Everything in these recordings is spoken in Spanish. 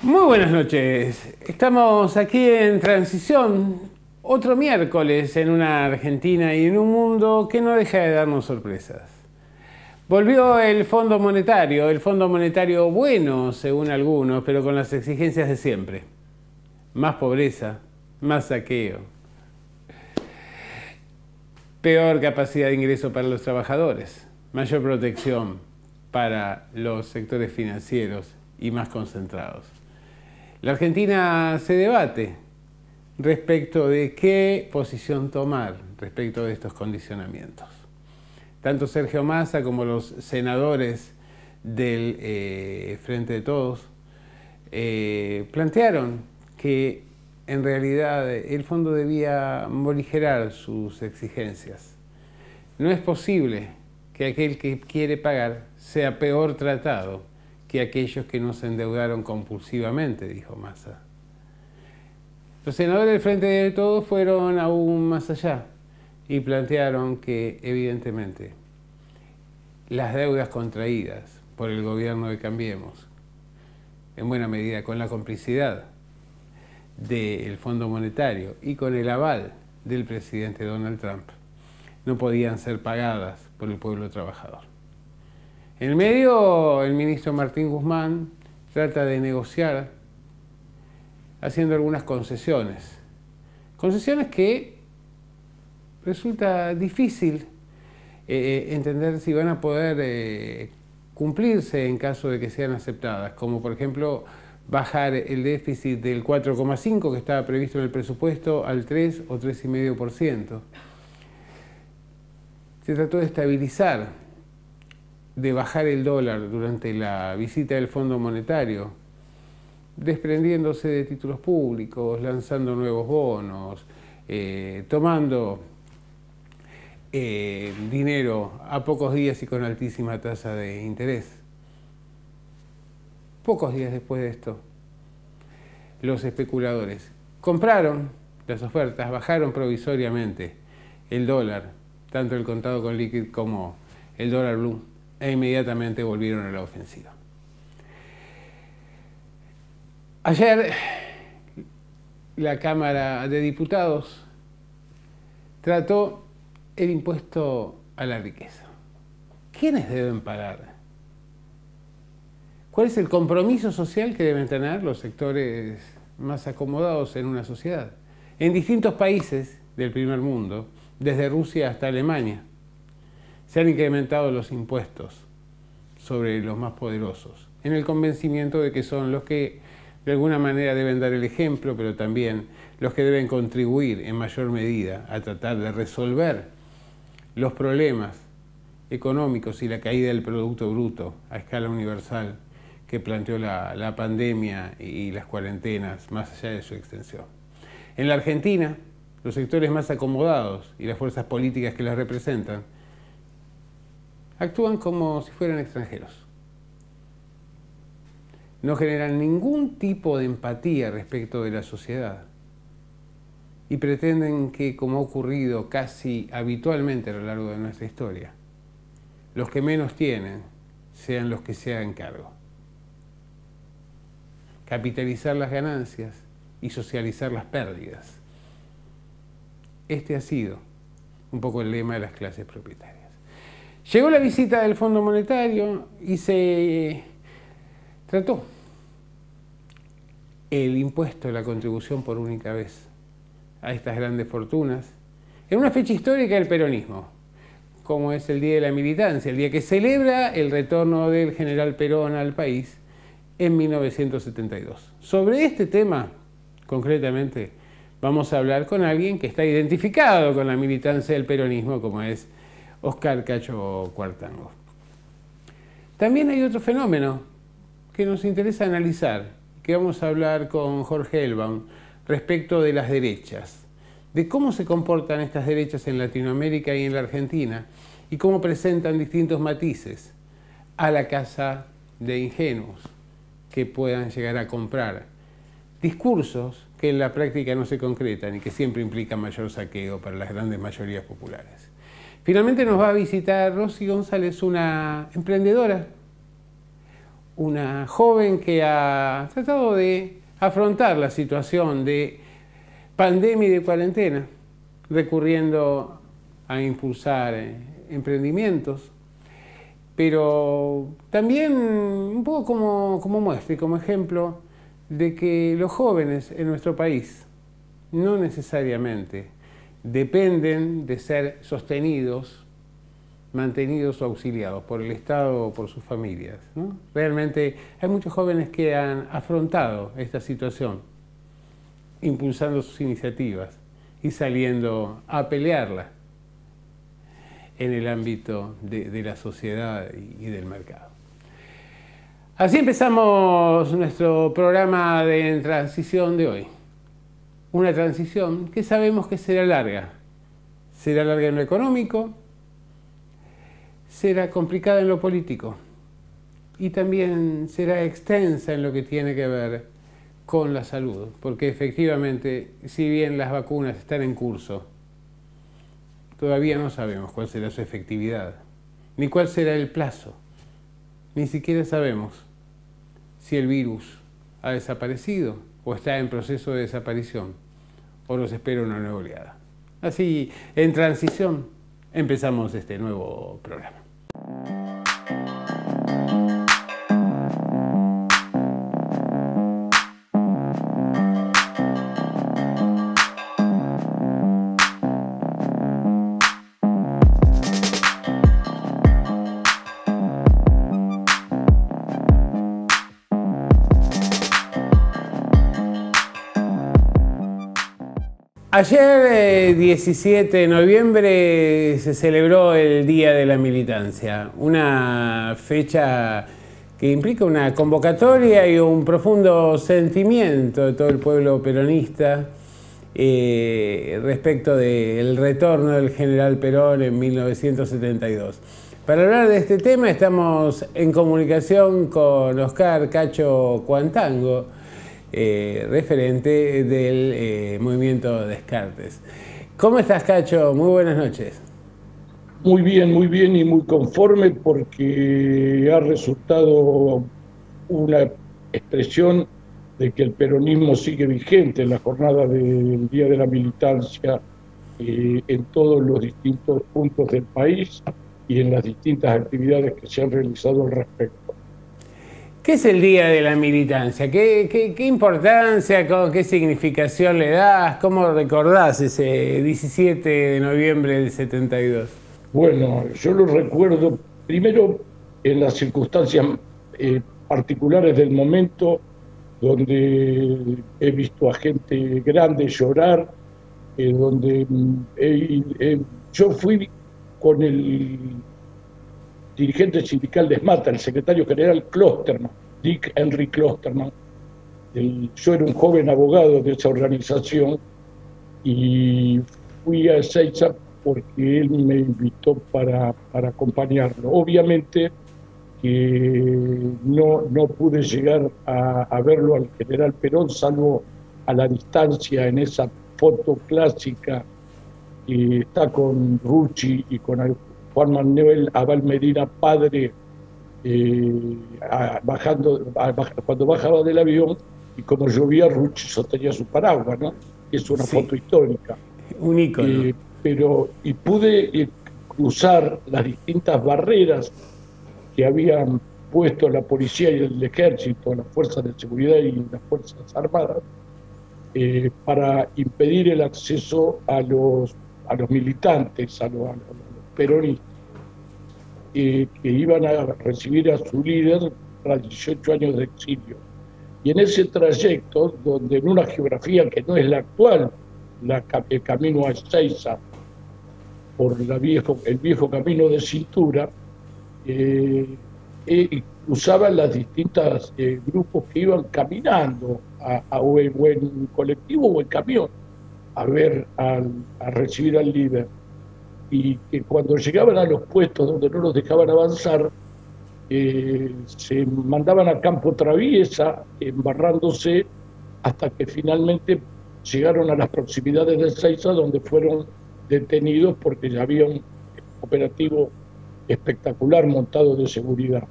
Muy buenas noches. Estamos aquí en Transición, otro miércoles en una Argentina y en un mundo que no deja de darnos sorpresas. Volvió el Fondo Monetario bueno, según algunos, pero con las exigencias de siempre. Más pobreza, más saqueo, peor capacidad de ingreso para los trabajadores, mayor protección para los sectores financieros y más concentrados. La Argentina se debate respecto de qué posición tomar respecto de estos condicionamientos. Tanto Sergio Massa como los senadores del Frente de Todos plantearon que en realidad el fondo debía morigerar sus exigencias. No es posible que aquel que quiere pagar sea peor tratado que aquellos que no se endeudaron compulsivamente, dijo Massa. Los senadores del Frente de Todos fueron aún más allá y plantearon que, evidentemente, las deudas contraídas por el gobierno de Cambiemos, en buena medida con la complicidad del Fondo Monetario y con el aval del presidente Donald Trump, no podían ser pagadas por el pueblo trabajador. En el medio, el ministro Martín Guzmán trata de negociar haciendo algunas concesiones. Concesiones que resulta difícil entender si van a poder cumplirse en caso de que sean aceptadas, como por ejemplo bajar el déficit del 4,5% que estaba previsto en el presupuesto al 3 o 3,5%. Se trató de estabilizar, de bajar el dólar durante la visita del Fondo Monetario, desprendiéndose de títulos públicos, lanzando nuevos bonos, tomando dinero a pocos días y con altísima tasa de interés. Pocos días después de esto, los especuladores compraron las ofertas, bajaron provisoriamente el dólar, tanto el contado con liquid como el dólar blue, e inmediatamente volvieron a la ofensiva. Ayer la Cámara de Diputados trató el impuesto a la riqueza. ¿Quiénes deben pagar? ¿Cuál es el compromiso social que deben tener los sectores más acomodados en una sociedad? En distintos países del primer mundo, desde Rusia hasta Alemania, se han incrementado los impuestos sobre los más poderosos, en el convencimiento de que son los que de alguna manera deben dar el ejemplo, pero también los que deben contribuir en mayor medida a tratar de resolver los problemas económicos y la caída del Producto Bruto a escala universal que planteó la pandemia y las cuarentenas más allá de su extensión. En la Argentina, los sectores más acomodados y las fuerzas políticas que las representan actúan como si fueran extranjeros. No generan ningún tipo de empatía respecto de la sociedad y pretenden que, como ha ocurrido casi habitualmente a lo largo de nuestra historia, los que menos tienen sean los que se hagan cargo. Capitalizar las ganancias y socializar las pérdidas. Este ha sido un poco el lema de las clases propietarias. Llegó la visita del Fondo Monetario y se trató el impuesto, la contribución por única vez a estas grandes fortunas, en una fecha histórica del peronismo, como es el Día de la Militancia, el día que celebra el retorno del general Perón al país en 1972. Sobre este tema, concretamente, vamos a hablar con alguien que está identificado con la militancia del peronismo, como es Oscar Cacho Cuartango. También hay otro fenómeno que nos interesa analizar, que vamos a hablar con Jorge Elbaum respecto de las derechas, de cómo se comportan estas derechas en Latinoamérica y en la Argentina y cómo presentan distintos matices a la casa de ingenuos que puedan llegar a comprar discursos que en la práctica no se concretan y que siempre implican mayor saqueo para las grandes mayorías populares. Finalmente nos va a visitar Rosy González, una emprendedora, una joven que ha tratado de afrontar la situación de pandemia y de cuarentena, recurriendo a impulsar emprendimientos, pero también un poco como muestra y como ejemplo de que los jóvenes en nuestro país no necesariamente dependen de ser sostenidos, mantenidos o auxiliados por el Estado o por sus familias, ¿no? Realmente hay muchos jóvenes que han afrontado esta situación, impulsando sus iniciativas y saliendo a pelearla en el ámbito de la sociedad y del mercado. Así empezamos nuestro programa de transición de hoy. Una transición que sabemos que será larga. Será larga en lo económico, será complicada en lo político y también será extensa en lo que tiene que ver con la salud, porque efectivamente, si bien las vacunas están en curso, todavía no sabemos cuál será su efectividad, ni cuál será el plazo, ni siquiera sabemos si el virus ha desaparecido o está en proceso de desaparición o nos espera una nueva oleada. Así, en transición, empezamos este nuevo programa. Ayer, 17 de noviembre, se celebró el Día de la Militancia, una fecha que implica una convocatoria y un profundo sentimiento de todo el pueblo peronista respecto del retorno del general Perón en 1972. Para hablar de este tema estamos en comunicación con Oscar Cacho Cuantango, referente del movimiento Descartes. ¿Cómo estás, Cacho? Muy buenas noches. Muy bien y muy conforme porque ha resultado una expresión de que el peronismo sigue vigente en la jornada del Día de la Militancia en todos los distintos puntos del país y en las distintas actividades que se han realizado al respecto. ¿Qué es el Día de la Militancia? ¿Qué importancia, qué significación le das? ¿Cómo recordás ese 17 de noviembre del 72? Bueno, yo lo recuerdo primero en las circunstancias particulares del momento, donde he visto a gente grande llorar, donde yo fui con el dirigente sindical de SMATA, el secretario general Klosterman, Dick Henry Klosterman. Yo era un joven abogado de esa organización y fui a Ezeiza porque él me invitó para acompañarlo. Obviamente que no pude llegar a verlo al general Perón, salvo a la distancia en esa foto clásica que está con Rucci y con Juan Manuel Abal Medina, padre, cuando bajaba del avión, y como llovía, Rucci sostenía su paraguas, ¿no? Es una foto histórica. Un ícono. Y pude cruzar las distintas barreras que habían puesto la policía y el ejército, las fuerzas de seguridad y las fuerzas armadas, para impedir el acceso a los militantes, a los peronistas, que iban a recibir a su líder tras 18 años de exilio. Y en ese trayecto, donde en una geografía que no es la actual, el camino a Ezeiza, por el viejo camino de cintura, usaban las distintas grupos que iban caminando o en colectivo o en camión a recibir al líder, y que cuando llegaban a los puestos donde no los dejaban avanzar, se mandaban a campo traviesa, embarrándose, hasta que finalmente llegaron a las proximidades de Ezeiza, donde fueron detenidos porque ya había un operativo espectacular montado de seguridad.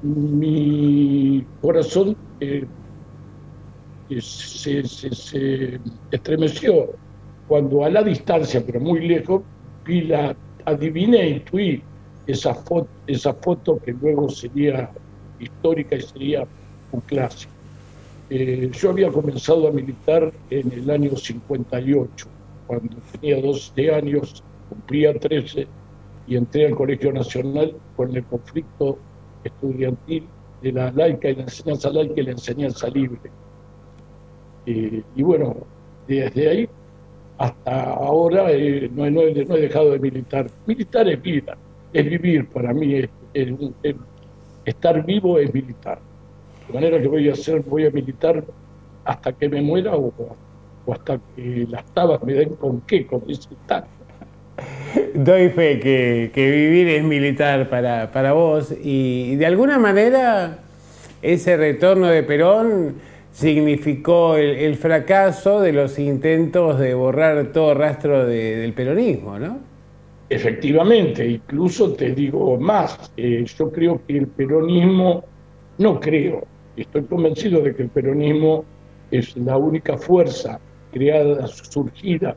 mi corazón se estremeció cuando a la distancia, pero muy lejos, adiviné, intuí esa foto que luego sería histórica y sería un clásico. Yo había comenzado a militar en el año 58, cuando tenía 12 años, cumplía 13 y entré al Colegio Nacional con el conflicto estudiantil de la laica y la enseñanza laica y la enseñanza libre. Y bueno, desde ahí hasta ahora no he dejado de militar. Militar es vida, es vivir para mí, estar vivo es militar. De manera que voy a militar hasta que me muera o hasta que las tabas me den con qué, con ese tal. Doy fe que vivir es militar para vos y de alguna manera ese retorno de Perón significó el fracaso de los intentos de borrar todo rastro del peronismo, ¿no? Efectivamente, incluso te digo más, yo creo que el peronismo, no creo, estoy convencido de que el peronismo es la única fuerza creada, surgida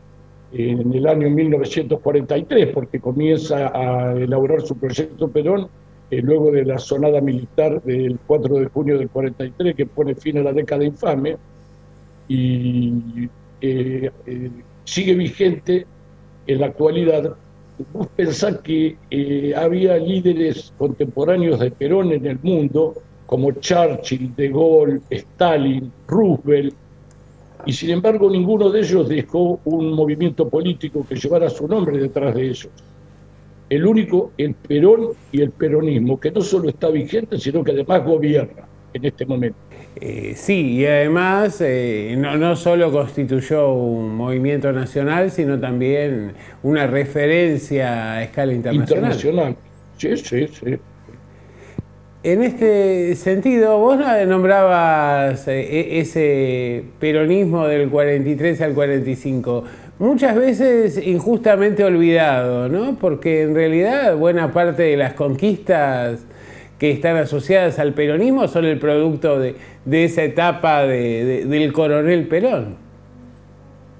en el año 1943, porque comienza a elaborar su proyecto Perón luego de la sonada militar del 4 de junio del 43, que pone fin a la década infame, y sigue vigente en la actualidad. Vos pensás que había líderes contemporáneos de Perón en el mundo, como Churchill, De Gaulle, Stalin, Roosevelt, y sin embargo ninguno de ellos dejó un movimiento político que llevara su nombre detrás de ellos. El único, el Perón y el peronismo, que no solo está vigente, sino que además gobierna en este momento. Sí, y además no solo constituyó un movimiento nacional, sino también una referencia a escala internacional. Internacional, sí, sí, sí. En este sentido, vos nombrabas ese peronismo del 43 al 45, muchas veces injustamente olvidado, ¿no? Porque en realidad buena parte de las conquistas que están asociadas al peronismo son el producto de esa etapa del coronel Perón.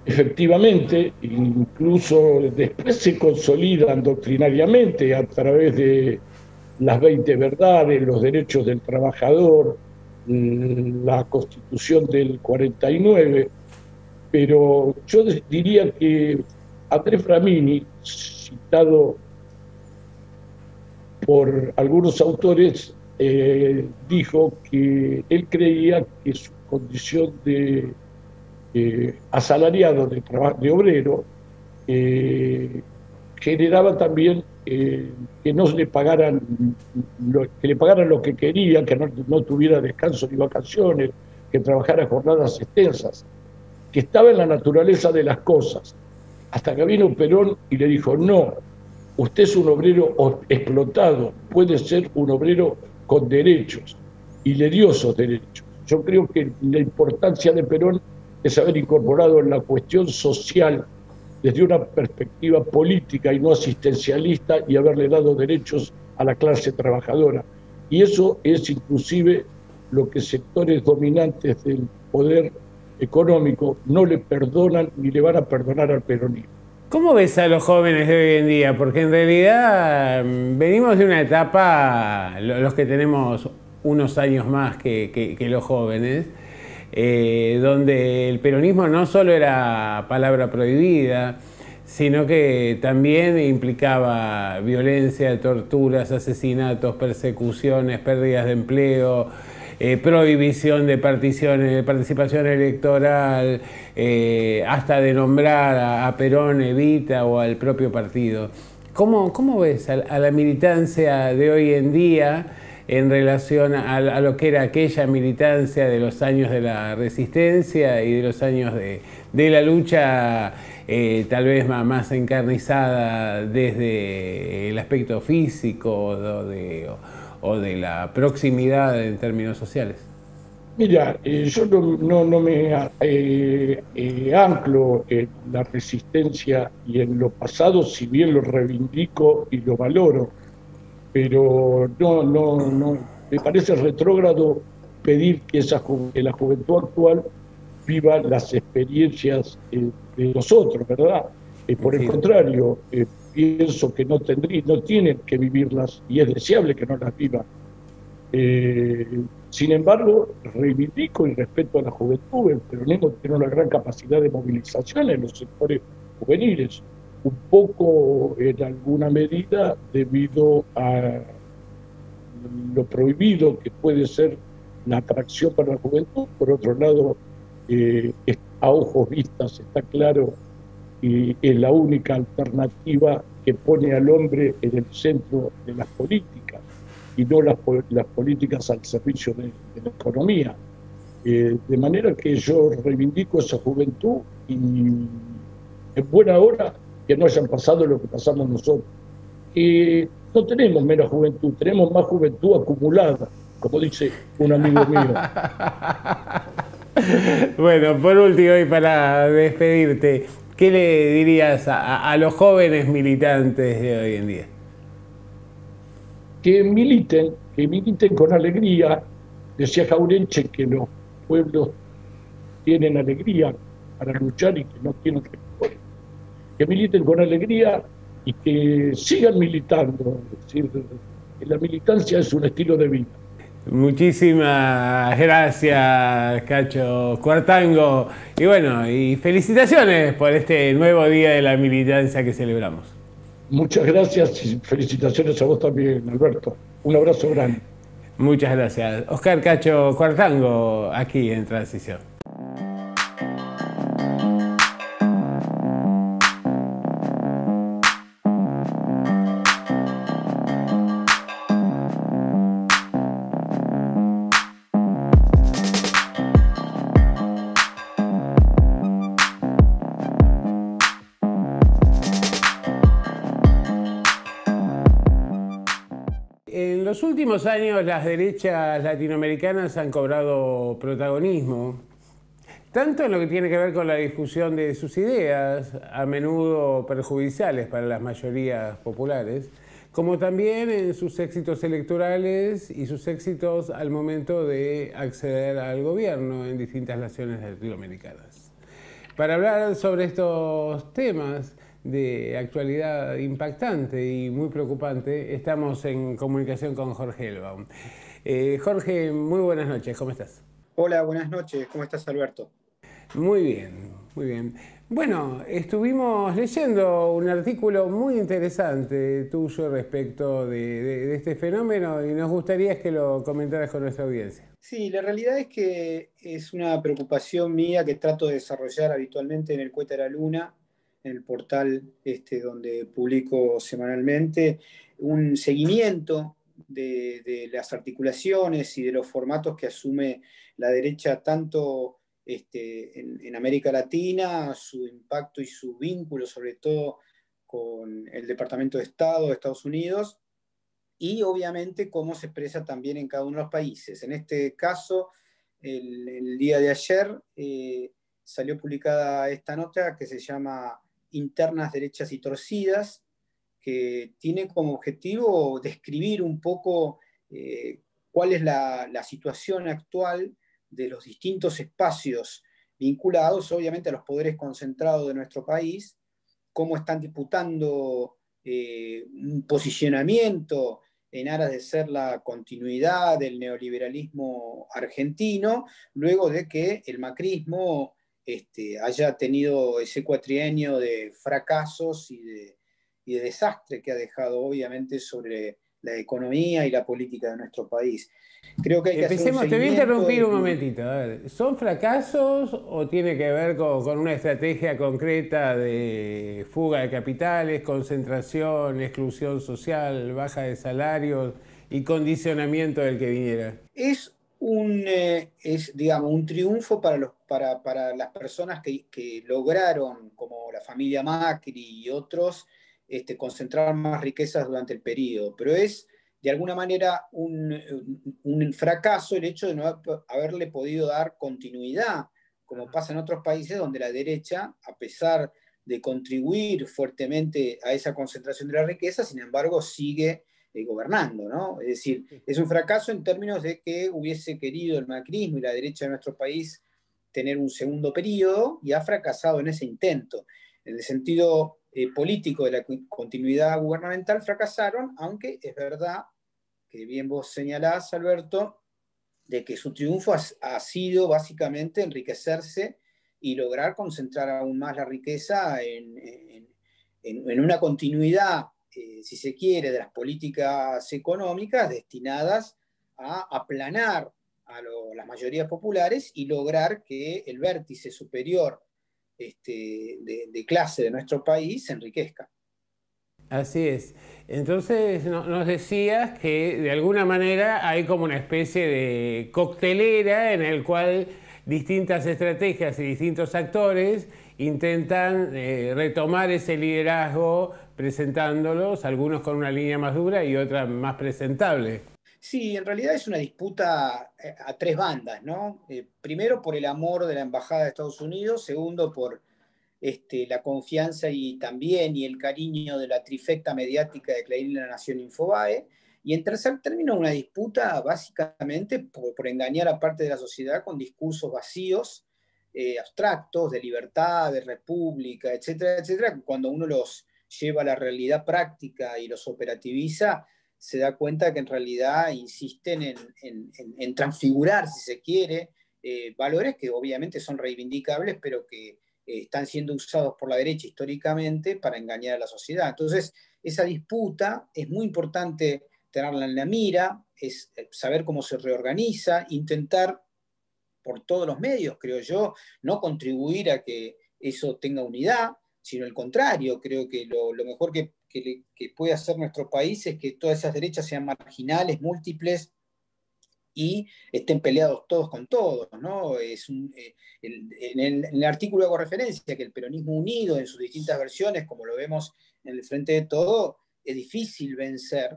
Efectivamente, incluso después se consolidan doctrinariamente a través de las 20 verdades, los derechos del trabajador, la Constitución del 49, pero yo diría que Andrés Framini, citado por algunos autores, dijo que él creía que su condición de asalariado, de obrero, generaba también que no le pagaran que le pagaran lo que quería, que no tuviera descanso ni vacaciones, que trabajara jornadas extensas, que estaba en la naturaleza de las cosas, hasta que vino Perón y le dijo: no, usted es un obrero explotado, puede ser un obrero con derechos, y le dio esos derechos. Yo creo que la importancia de Perón es haber incorporado en la cuestión social desde una perspectiva política y no asistencialista, y haberle dado derechos a la clase trabajadora. Y eso es inclusive lo que sectores dominantes del poder económico no le perdonan ni le van a perdonar al peronismo. ¿Cómo ves a los jóvenes de hoy en día? Porque en realidad venimos de una etapa, los que tenemos unos años más que los jóvenes, donde el peronismo no solo era palabra prohibida, sino que también implicaba violencia, torturas, asesinatos, persecuciones, pérdidas de empleo, prohibición de participación electoral, hasta de nombrar a Perón, Evita o al propio partido. ¿Cómo ves a la militancia de hoy en día en relación a lo que era aquella militancia de los años de la resistencia y de los años de la lucha tal vez más encarnizada desde el aspecto físico o de la proximidad en términos sociales? Mira, yo no me anclo en la resistencia y en lo pasado, si bien lo reivindico y lo valoro, pero Me parece retrógrado pedir que que la juventud actual viva las experiencias de nosotros, ¿verdad? Por el Sí. contrario, pienso que no tienen que vivirlas y es deseable que no las vivan. Sin embargo, reivindico y respeto a la juventud. El peronismo tiene una gran capacidad de movilización en los sectores juveniles, un poco en alguna medida debido a lo prohibido que puede ser la atracción para la juventud. Por otro lado, a ojos vistas está claro y es la única alternativa que pone al hombre en el centro de las políticas y no las políticas al servicio de la economía. De manera que yo reivindico esa juventud y en buena hora que no hayan pasado lo que pasamos nosotros. No tenemos menos juventud, tenemos más juventud acumulada, como dice un amigo mío. Bueno, por último y para despedirte, ¿qué le dirías a los jóvenes militantes de hoy en día? Que militen con alegría. Decía Jauretche que los pueblos tienen alegría para luchar y que no tienen rencor. Que militen con alegría y que sigan militando. Es decir, la militancia es un estilo de vida. Muchísimas gracias, Cacho Cuartango. Y bueno, y felicitaciones por este nuevo día de la militancia que celebramos. Muchas gracias y felicitaciones a vos también, Alberto. Un abrazo grande. Muchas gracias. Oscar Cacho Cuartango, aquí en Transición. En los últimos años las derechas latinoamericanas han cobrado protagonismo, tanto en lo que tiene que ver con la difusión de sus ideas, a menudo perjudiciales para las mayorías populares, como también en sus éxitos electorales y sus éxitos al momento de acceder al gobierno en distintas naciones latinoamericanas. Para hablar sobre estos temas de actualidad impactante y muy preocupante, estamos en comunicación con Jorge Elbaum. Jorge, muy buenas noches, ¿cómo estás? Hola, buenas noches, ¿cómo estás, Alberto? Muy bien, muy bien. Bueno, estuvimos leyendo un artículo muy interesante tuyo respecto de este fenómeno y nos gustaría que lo comentaras con nuestra audiencia. Sí, la realidad es que es una preocupación mía que trato de desarrollar habitualmente en el Cohete a la Luna, en el portal donde publico semanalmente, un seguimiento de las articulaciones y de los formatos que asume la derecha tanto en América Latina, su impacto y su vínculo sobre todo con el Departamento de Estado de Estados Unidos, y obviamente cómo se expresa también en cada uno de los países. En este caso, el día de ayer salió publicada esta nota que se llama Internas Derechas y Torcidas, que tiene como objetivo describir un poco cuál es la situación actual de los distintos espacios vinculados, obviamente, a los poderes concentrados de nuestro país, cómo están disputando un posicionamiento en aras de ser la continuidad del neoliberalismo argentino, luego de que el macrismo haya tenido ese cuatrienio de fracasos y de desastre que ha dejado obviamente sobre la economía y la política de nuestro país. Creo que hay que Empecemos, hacer un te voy a seguimiento interrumpir un momentito. A ver, ¿son fracasos o tiene que ver con una estrategia concreta de fuga de capitales, concentración, exclusión social, baja de salarios y condicionamiento del que viniera? Digamos, un triunfo para las personas que lograron, como la familia Macri y otros, concentrar más riquezas durante el periodo. Pero es, de alguna manera, un fracaso el hecho de no haberle podido dar continuidad, como pasa en otros países donde la derecha, a pesar de contribuir fuertemente a esa concentración de la riqueza, sin embargo, sigue gobernando, ¿no? Es decir, es un fracaso en términos de que hubiese querido el macrismo y la derecha de nuestro país tener un segundo periodo y ha fracasado en ese intento. En el sentido político de la continuidad gubernamental fracasaron, aunque es verdad que bien vos señalás, Alberto, de que su triunfo ha sido básicamente enriquecerse y lograr concentrar aún más la riqueza en una continuidad, si se quiere, de las políticas económicas destinadas a aplanar a las mayorías populares y lograr que el vértice superior de clase de nuestro país se enriquezca. Así es. Entonces nos decías que de alguna manera hay como una especie de coctelera en el cual distintas estrategias y distintos actores intentan retomar ese liderazgo presentándolos, algunos con una línea más dura y otra más presentable. Sí, en realidad es una disputa a tres bandas, ¿no? Primero por el amor de la Embajada de Estados Unidos, segundo por la confianza y el cariño de la trifecta mediática de Clarín y La Nación Infobae, y en tercer término una disputa básicamente por engañar a parte de la sociedad con discursos vacíos, abstractos, de libertad, de república, etcétera, etcétera, cuando uno los lleva a la realidad práctica y los operativiza, se da cuenta que en realidad insisten en transfigurar, si se quiere, valores que obviamente son reivindicables, pero que están siendo usados por la derecha históricamente para engañar a la sociedad. Entonces, esa disputa es muy importante tenerla en la mira, es saber cómo se reorganiza, intentar por todos los medios, creo yo, no contribuir a que eso tenga unidad, sino el contrario. Creo que lo mejor que puede hacer nuestro país es que todas esas derechas sean marginales, múltiples, y estén peleados todos con todos, ¿no? En el artículo hago referencia que el peronismo unido en sus distintas versiones, como lo vemos en el Frente de Todo, es difícil vencer,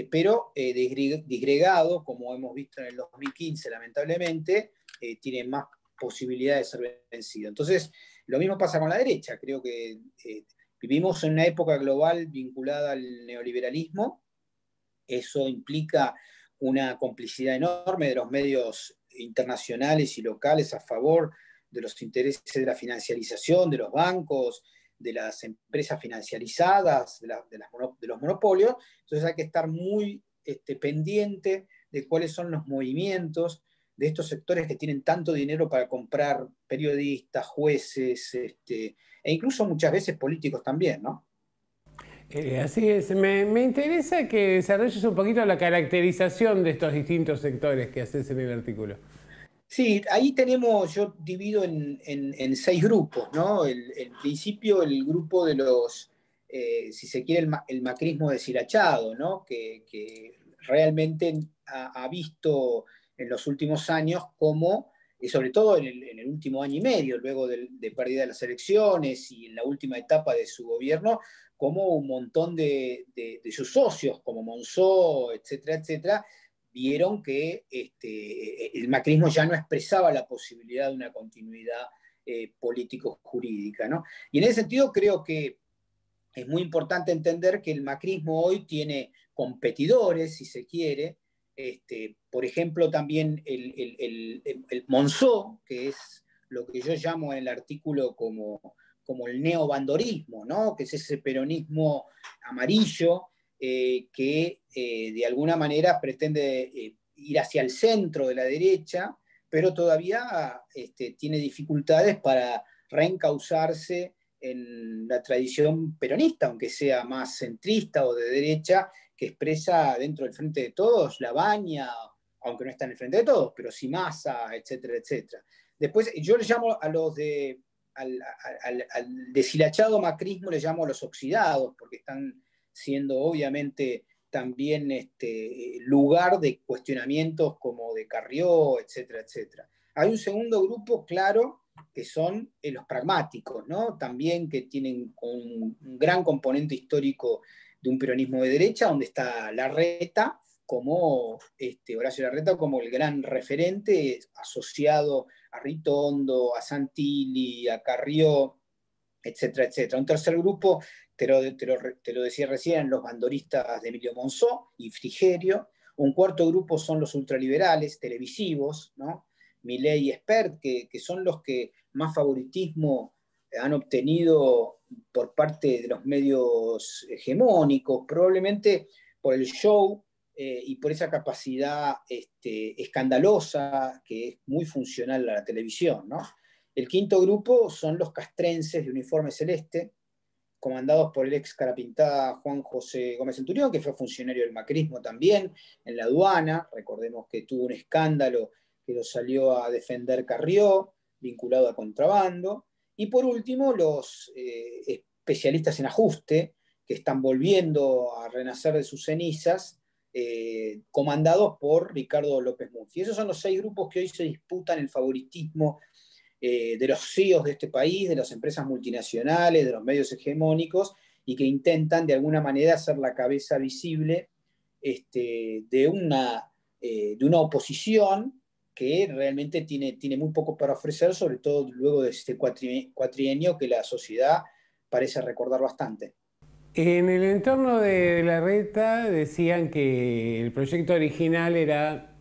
pero disgregado, como hemos visto en el 2015, lamentablemente, tiene más posibilidades de ser vencido. Entonces, lo mismo pasa con la derecha. Creo que vivimos en una época global vinculada al neoliberalismo. Eso implica una complicidad enorme de los medios internacionales y locales a favor de los intereses de la financiarización, de los bancos, de las empresas financiarizadas, de los monopolios. Entonces hay que estar muy pendiente de cuáles son los movimientos de estos sectores que tienen tanto dinero para comprar periodistas, jueces, e incluso muchas veces políticos también, ¿no? Así es, me interesa que desarrolles un poquito la caracterización de estos distintos sectores que haces en el artículo. Sí, ahí yo divido en seis grupos, ¿no? En principio el grupo de los, si se quiere, el macrismo deshilachado, ¿no? Que realmente ha visto en los últimos años cómo, y sobre todo en el último año y medio, luego de pérdida de las elecciones y en la última etapa de su gobierno, como un montón de sus socios, como Monzó, etcétera, etcétera, vieron que el macrismo ya no expresaba la posibilidad de una continuidad político-jurídica, ¿no? Y en ese sentido creo que es muy importante entender que el macrismo hoy tiene competidores, si se quiere. Por ejemplo, también el Monzó, que es lo que yo llamo en el artículo como el neobandorismo, ¿no? Que es ese peronismo amarillo que de alguna manera pretende ir hacia el centro de la derecha, pero todavía tiene dificultades para reencauzarse en la tradición peronista, aunque sea más centrista o de derecha, que expresa dentro del Frente de Todos, La Baña, aunque no está en el Frente de Todos, pero sí Massa, etcétera, etcétera. Después, yo le llamo a los al deshilachado macrismo, le llamo a los oxidados, porque están siendo obviamente también lugar de cuestionamientos como de Carrió, etcétera, etcétera. Hay un segundo grupo, claro, que son los pragmáticos, ¿no? También que tienen un gran componente histórico de un peronismo de derecha, donde está Larreta, como Horacio Larreta como el gran referente asociado a Ritondo, a Santilli, a Carrió, etcétera, etcétera. Un tercer grupo te lo decía recién, los bandoristas de Emilio Monzó y Frigerio. Un cuarto grupo son los ultraliberales televisivos, ¿no? Milei y Spert, que son los que más favoritismo han obtenido por parte de los medios hegemónicos, probablemente por el show y por esa capacidad escandalosa que es muy funcional a la televisión, ¿no? El quinto grupo son los castrenses de uniforme celeste, comandados por el ex carapintada Juan José Gómez Centurión, que fue funcionario del macrismo también en la aduana. Recordemos que tuvo un escándalo que lo salió a defender Carrió, vinculado a contrabando. Y por último, los especialistas en ajuste, que están volviendo a renacer de sus cenizas, comandados por Ricardo López Murphy. Esos son los 6 grupos que hoy se disputan el favoritismo de los CEOs de este país, de las empresas multinacionales, de los medios hegemónicos, y que intentan de alguna manera hacer la cabeza visible de una oposición que realmente tiene muy poco para ofrecer, sobre todo luego de este cuatrienio que la sociedad parece recordar bastante. En el entorno de Larreta decían que el proyecto original era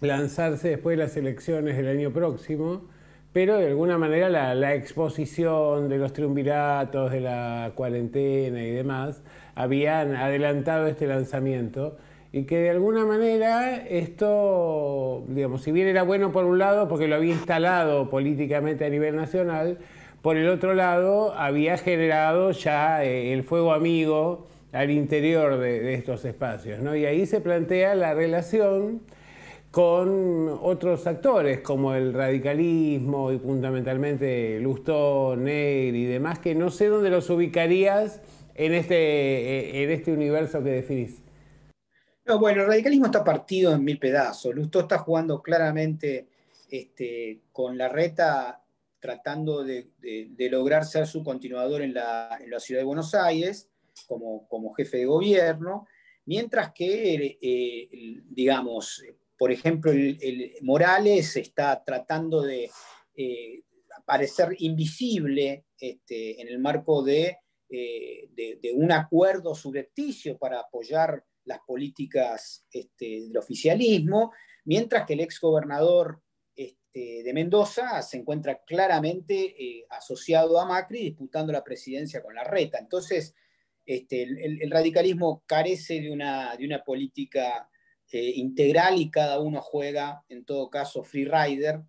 lanzarse después de las elecciones del año próximo, pero de alguna manera la exposición de los triunviratos, de la cuarentena y demás, habían adelantado este lanzamiento y que de alguna manera esto, digamos, si bien era bueno por un lado porque lo había instalado políticamente a nivel nacional, por el otro lado había generado ya el fuego amigo al interior de estos espacios, ¿no? Y ahí se plantea la relación con otros actores como el radicalismo y fundamentalmente Lustó, Negri y demás, que no sé dónde los ubicarías en este universo que definís. No, bueno, el radicalismo está partido en 1000 pedazos. Lustó está jugando claramente con Larreta, tratando de lograr ser su continuador en la ciudad de Buenos Aires como jefe de gobierno, mientras que, digamos, por ejemplo, el Morales está tratando de parecer invisible en el marco de un acuerdo subrepticio para apoyar las políticas del oficialismo, mientras que el exgobernador de Mendoza se encuentra claramente asociado a Macri, disputando la presidencia con Larreta. Entonces, el radicalismo carece de una política integral y cada uno juega, en todo caso, free rider,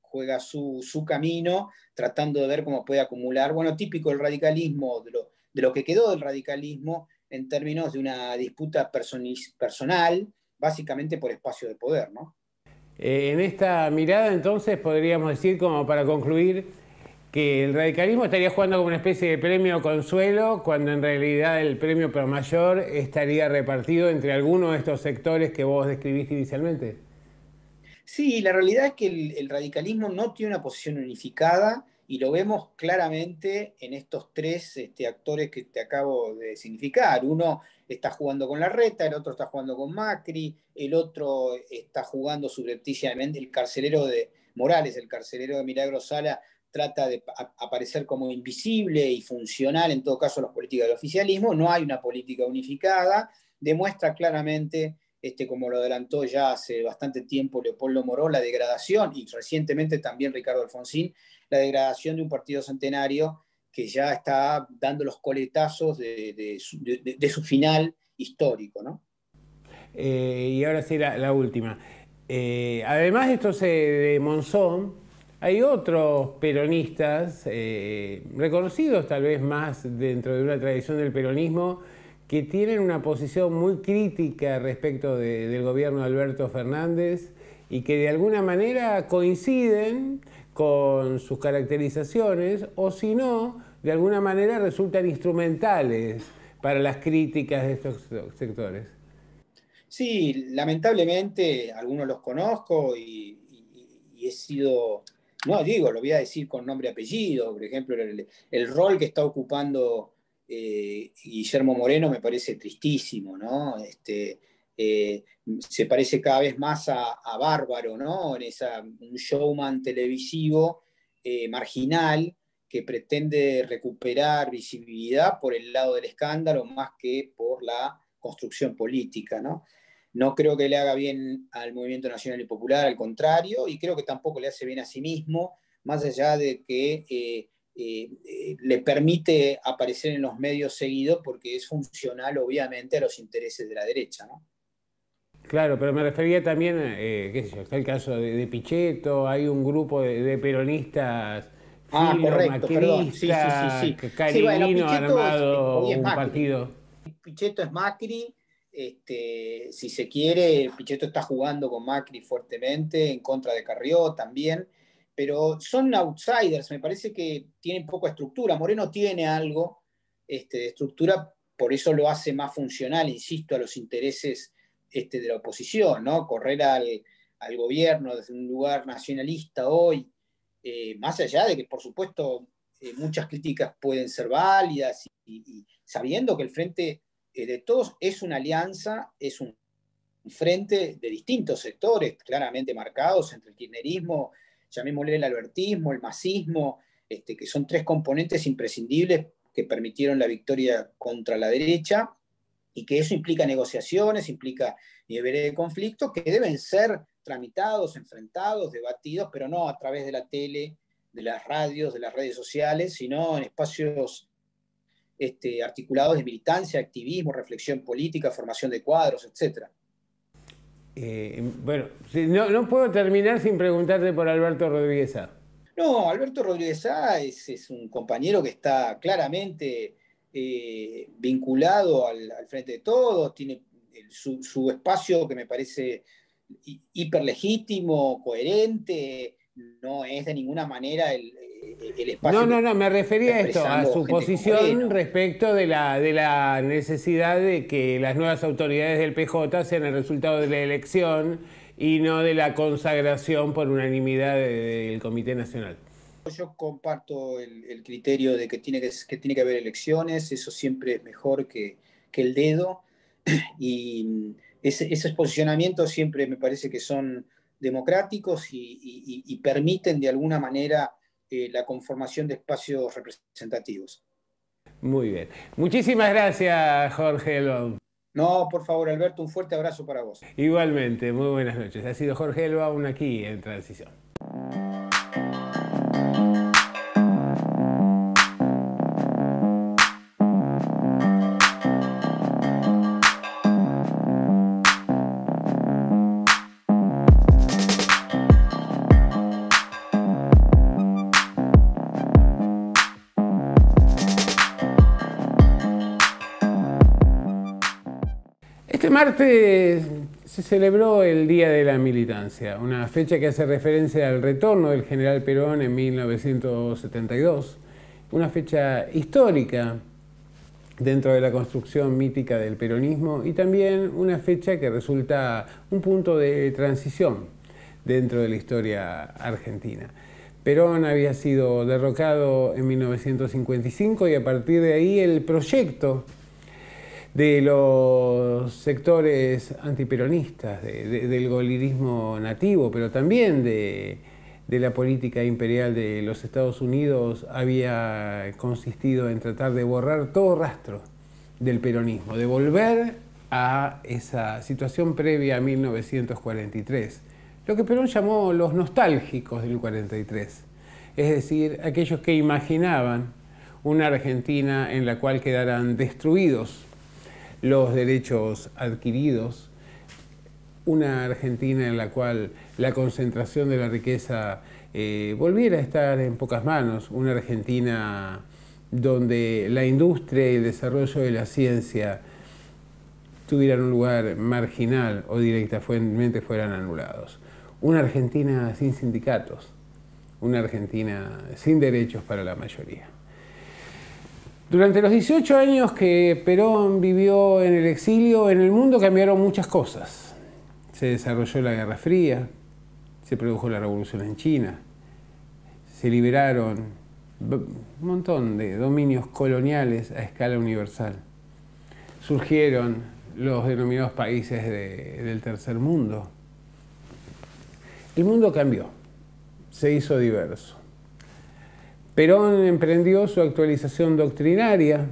juega su camino, tratando de ver cómo puede acumular, bueno, típico del radicalismo, de lo que quedó del radicalismo, en términos de una disputa personal, básicamente por espacio de poder, ¿no? En esta mirada, entonces, podríamos decir, como para concluir, que el radicalismo estaría jugando como una especie de premio consuelo, cuando en realidad el premio pro mayor estaría repartido entre algunos de estos sectores que vos describiste inicialmente. Sí, la realidad es que el radicalismo no tiene una posición unificada y lo vemos claramente en estos 3 actores que te acabo de significar. Uno está jugando con Larreta, el otro está jugando con Macri, el otro está jugando subrepticiamente, el carcelero de Morales, el carcelero de Milagro Sala, trata de aparecer como invisible y funcional, en todo caso, a las políticas del oficialismo. No hay una política unificada, demuestra claramente como lo adelantó ya hace bastante tiempo Leopoldo Moró, la degradación, y recientemente también Ricardo Alfonsín, la degradación de un partido centenario que ya está dando los coletazos de su final histórico, ¿no? Y ahora sí la última. Además de estos de Monzón, hay otros peronistas, reconocidos tal vez más dentro de una tradición del peronismo, que tienen una posición muy crítica respecto del gobierno de Alberto Fernández y que de alguna manera coinciden con sus caracterizaciones o si no, de alguna manera resultan instrumentales para las críticas de estos sectores. Sí, lamentablemente algunos los conozco y he sido, no digo, lo voy a decir con nombre y apellido, por ejemplo, el rol que está ocupando Guillermo Moreno me parece tristísimo, ¿no? Se parece cada vez más a Bárbaro, ¿no? Un showman televisivo marginal que pretende recuperar visibilidad por el lado del escándalo más que por la construcción política, ¿no? No creo que le haga bien al Movimiento Nacional y Popular, al contrario, y creo que tampoco le hace bien a sí mismo, más allá de que le permite aparecer en los medios seguido porque es funcional, obviamente, a los intereses de la derecha, ¿no? Claro, pero me refería también, qué sé yo, está el caso de Pichetto, hay un grupo de peronistas Correcto, perdón. Sí, sí, sí, filomacrista, sí. que Sí, bueno, Carilino ha Pichetto armado hoy es un Macri. partido. Pichetto es Macri. Si se quiere, Pichetto está jugando con Macri fuertemente, en contra de Carrió también, pero son outsiders, me parece que tienen poca estructura. Moreno tiene algo de estructura, por eso lo hace más funcional, insisto, a los intereses de la oposición, ¿no? Correr al gobierno desde un lugar nacionalista hoy, más allá de que, por supuesto, muchas críticas pueden ser válidas y sabiendo que el Frente de Todos es una alianza, es un frente de distintos sectores claramente marcados entre el kirchnerismo, llamémosle el albertismo, el masismo, que son tres componentes imprescindibles que permitieron la victoria contra la derecha, y que eso implica negociaciones, implica niveles de conflicto que deben ser tramitados, enfrentados, debatidos, pero no a través de la tele, de las radios, de las redes sociales, sino en espacios articulados de militancia, activismo, reflexión política, formación de cuadros, etc. Bueno, no puedo terminar sin preguntarte por Alberto Rodríguez Sá. No, Alberto Rodríguez Sá es un compañero que está claramente vinculado al Frente de Todos, tiene su espacio que me parece hiperlegítimo, coherente, no es de ninguna manera el espacio que No, me está refería a esto, a expresando su gente como posición Moreno. respecto de la necesidad de que las nuevas autoridades del PJ sean el resultado de la elección y no de la consagración por unanimidad del Comité Nacional. Yo comparto el criterio de que tiene que haber elecciones, eso siempre es mejor que el dedo, y esos posicionamientos siempre me parece que son democráticos y permiten de alguna manera la conformación de espacios representativos. Muy bien. Muchísimas gracias, Jorge Elbaum. No, por favor, Alberto, un fuerte abrazo para vos. Igualmente, muy buenas noches. Ha sido Jorge Elbaum aquí en Transición. Este martes se celebró el Día de la Militancia, una fecha que hace referencia al retorno del general Perón en 1972, una fecha histórica dentro de la construcción mítica del peronismo y también una fecha que resulta un punto de transición dentro de la historia argentina. Perón había sido derrocado en 1955 y a partir de ahí el proyecto de los sectores antiperonistas, del golirismo nativo, pero también de la política imperial de los Estados Unidos, había consistido en tratar de borrar todo rastro del peronismo, de volver a esa situación previa a 1943, lo que Perón llamó los nostálgicos del 43, es decir, aquellos que imaginaban una Argentina en la cual quedaran destruidos los derechos adquiridos, una Argentina en la cual la concentración de la riqueza volviera a estar en pocas manos, una Argentina donde la industria y el desarrollo de la ciencia tuvieran un lugar marginal o directamente fueran anulados, una Argentina sin sindicatos, una Argentina sin derechos para la mayoría. Durante los 18 años que Perón vivió en el exilio, en el mundo cambiaron muchas cosas. Se desarrolló la Guerra Fría, se produjo la Revolución en China, se liberaron un montón de dominios coloniales a escala universal. Surgieron los denominados países del tercer mundo. El mundo cambió, se hizo diverso. Perón emprendió su actualización doctrinaria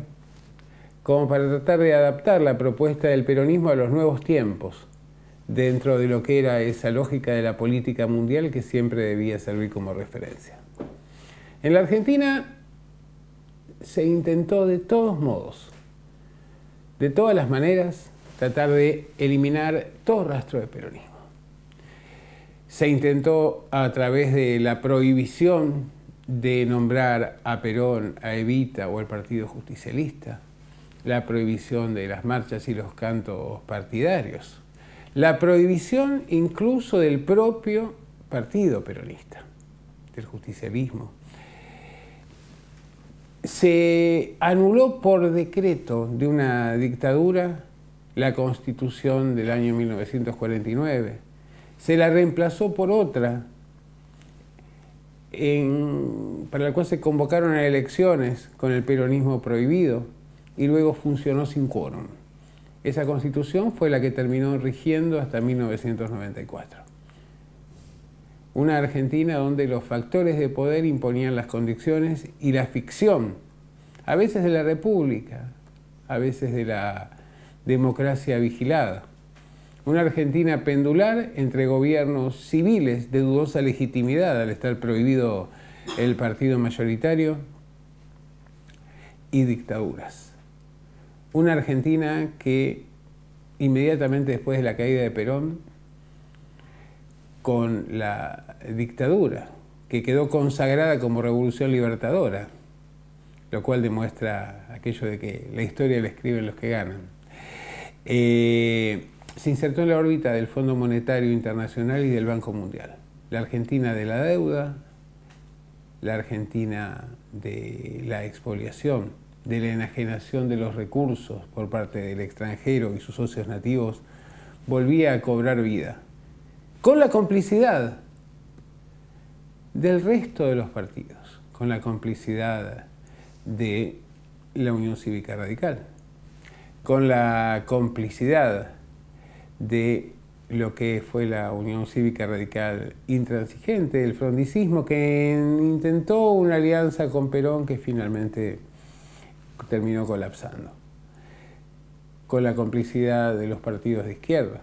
como para tratar de adaptar la propuesta del peronismo a los nuevos tiempos, dentro de lo que era esa lógica de la política mundial que siempre debía servir como referencia. En la Argentina se intentó de todos modos, de todas las maneras, tratar de eliminar todo rastro de peronismo. Se intentó a través de la prohibición de nombrar a Perón, a Evita o al Partido Justicialista, la prohibición de las marchas y los cantos partidarios, la prohibición incluso del propio partido peronista, del justicialismo. Se anuló por decreto de una dictadura la Constitución del año 1949, se la reemplazó por otra, para la cual se convocaron a elecciones con el peronismo prohibido y luego funcionó sin quórum. Esa Constitución fue la que terminó rigiendo hasta 1994. Una Argentina donde los factores de poder imponían las condiciones y la ficción, a veces de la república, a veces de la democracia vigilada. Una Argentina pendular entre gobiernos civiles de dudosa legitimidad al estar prohibido el partido mayoritario y dictaduras. Una Argentina que inmediatamente después de la caída de Perón, con la dictadura, que quedó consagrada como revolución libertadora, lo cual demuestra aquello de que la historia la escriben los que ganan. Se insertó en la órbita del Fondo Monetario Internacional y del Banco Mundial. La Argentina de la deuda, la Argentina de la expoliación, de la enajenación de los recursos por parte del extranjero y sus socios nativos, volvía a cobrar vida, con la complicidad del resto de los partidos, con la complicidad de la Unión Cívica Radical, con la complicidad de lo que fue la Unión Cívica Radical intransigente, el frondicismo, que intentó una alianza con Perón que finalmente terminó colapsando, con la complicidad de los partidos de izquierda.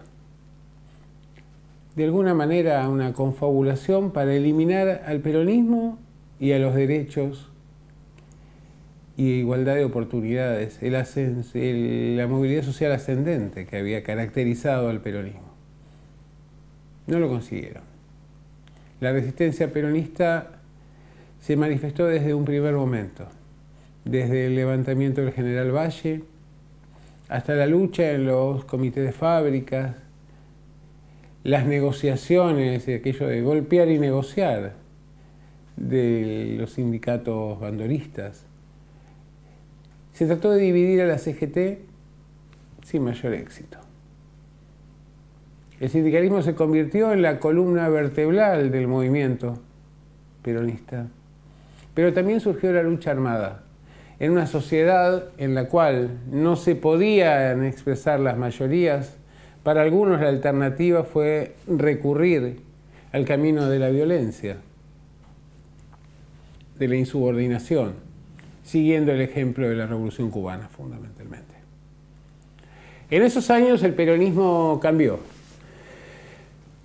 De alguna manera una confabulación para eliminar al peronismo y a los derechos y igualdad de oportunidades, la movilidad social ascendente que había caracterizado al peronismo. No lo consiguieron. La resistencia peronista se manifestó desde un primer momento, desde el levantamiento del general Valle hasta la lucha en los comités de fábricas, las negociaciones, aquello de golpear y negociar de los sindicatos bandoristas. Se trató de dividir a la CGT sin mayor éxito. El sindicalismo se convirtió en la columna vertebral del movimiento peronista, pero también surgió la lucha armada. En una sociedad en la cual no se podían expresar las mayorías, para algunos la alternativa fue recurrir al camino de la violencia, de la insubordinación, siguiendo el ejemplo de la Revolución Cubana, fundamentalmente. En esos años el peronismo cambió.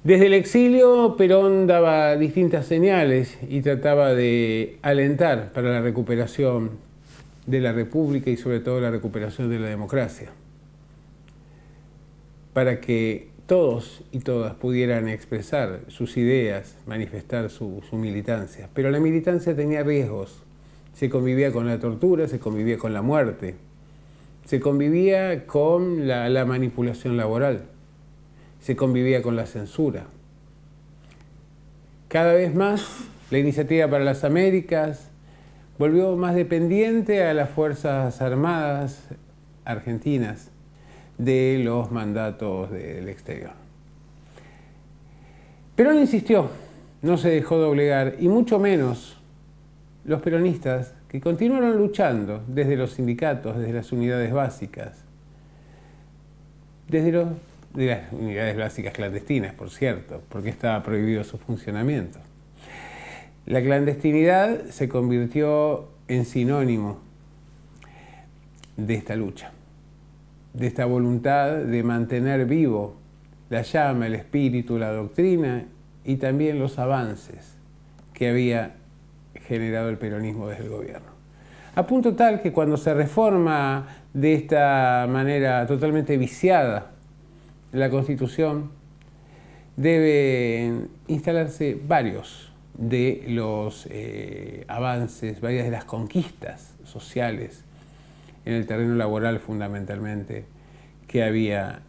Desde el exilio, Perón daba distintas señales y trataba de alentar para la recuperación de la República y sobre todo la recuperación de la democracia, para que todos y todas pudieran expresar sus ideas, manifestar su militancia. Pero la militancia tenía riesgos. Se convivía con la tortura, se convivía con la muerte, se convivía con la manipulación laboral, se convivía con la censura. Cada vez más la Iniciativa para las Américas volvió más dependiente a las Fuerzas Armadas argentinas de los mandatos del exterior. Perón insistió, no se dejó doblegar, y mucho menos los peronistas, que continuaron luchando desde los sindicatos, desde las unidades básicas, de las unidades básicas clandestinas, por cierto, porque estaba prohibido su funcionamiento. La clandestinidad se convirtió en sinónimo de esta lucha, de esta voluntad de mantener vivo la llama, el espíritu, la doctrina y también los avances que había generado el peronismo desde el gobierno. A punto tal que cuando se reforma de esta manera totalmente viciada la Constitución, deben instalarse varios de los avances, varias de las conquistas sociales en el terreno laboral fundamentalmente que había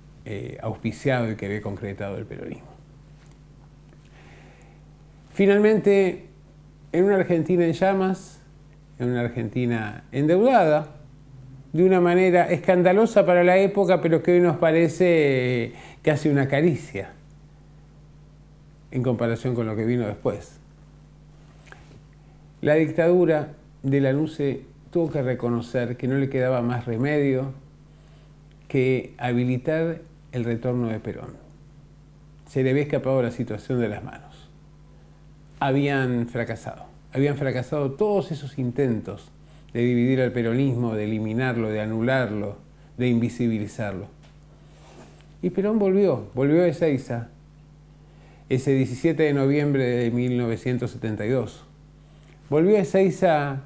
auspiciado y que había concretado el peronismo. Finalmente, en una Argentina en llamas, en una Argentina endeudada, de una manera escandalosa para la época, pero que hoy nos parece casi una caricia en comparación con lo que vino después. La dictadura de Lanusse tuvo que reconocer que no le quedaba más remedio que habilitar el retorno de Perón. Se le había escapado la situación de las manos. Habían fracasado todos esos intentos de dividir al peronismo, de eliminarlo, de anularlo, de invisibilizarlo. Y Perón volvió a Ezeiza ese 17 de noviembre de 1972. Volvió a Ezeiza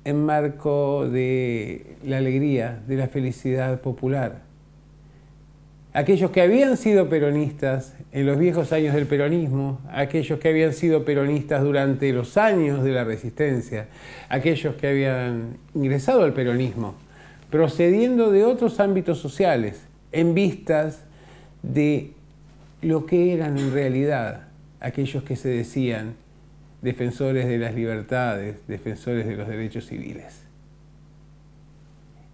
en marco de la alegría, de la felicidad popular. Aquellos que habían sido peronistas en los viejos años del peronismo, aquellos que habían sido peronistas durante los años de la resistencia, aquellos que habían ingresado al peronismo, procediendo de otros ámbitos sociales, en vistas de lo que eran en realidad aquellos que se decían defensores de las libertades, defensores de los derechos civiles.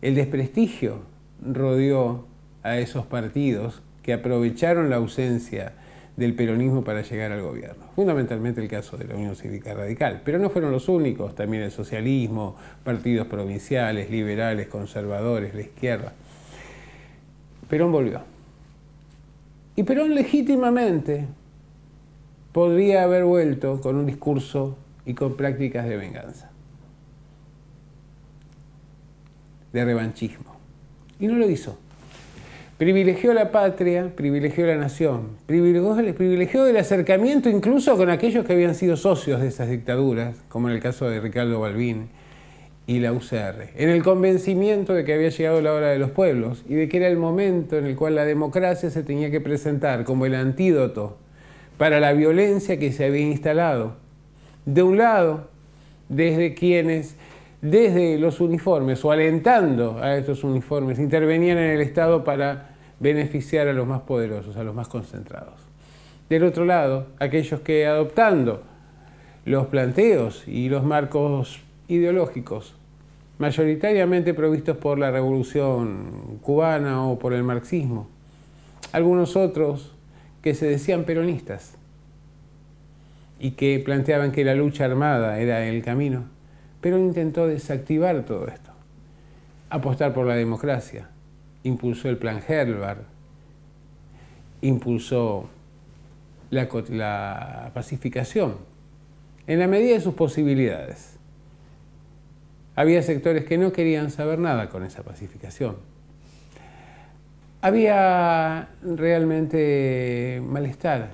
El desprestigio rodeó a esos partidos que aprovecharon la ausencia del peronismo para llegar al gobierno. Fundamentalmente el caso de la Unión Cívica Radical, pero no fueron los únicos, también el socialismo, partidos provinciales, liberales, conservadores, la izquierda. Perón volvió. Y Perón legítimamente podría haber vuelto con un discurso y con prácticas de venganza, de revanchismo. Y no lo hizo. Privilegió la patria, privilegió la nación, privilegió el acercamiento incluso con aquellos que habían sido socios de esas dictaduras, como en el caso de Ricardo Balbín y la UCR, en el convencimiento de que había llegado la hora de los pueblos y de que era el momento en el cual la democracia se tenía que presentar como el antídoto para la violencia que se había instalado. De un lado, desde los uniformes o alentando a estos uniformes, intervenían en el Estado para beneficiar a los más poderosos, a los más concentrados. Del otro lado, aquellos que adoptando los planteos y los marcos ideológicos, mayoritariamente provistos por la Revolución Cubana o por el marxismo, algunos otros que se decían peronistas y que planteaban que la lucha armada era el camino. Perón intentó desactivar todo esto, apostar por la democracia, impulsó el Plan Herbar, impulsó la pacificación en la medida de sus posibilidades. Había sectores que no querían saber nada con esa pacificación. Había realmente malestar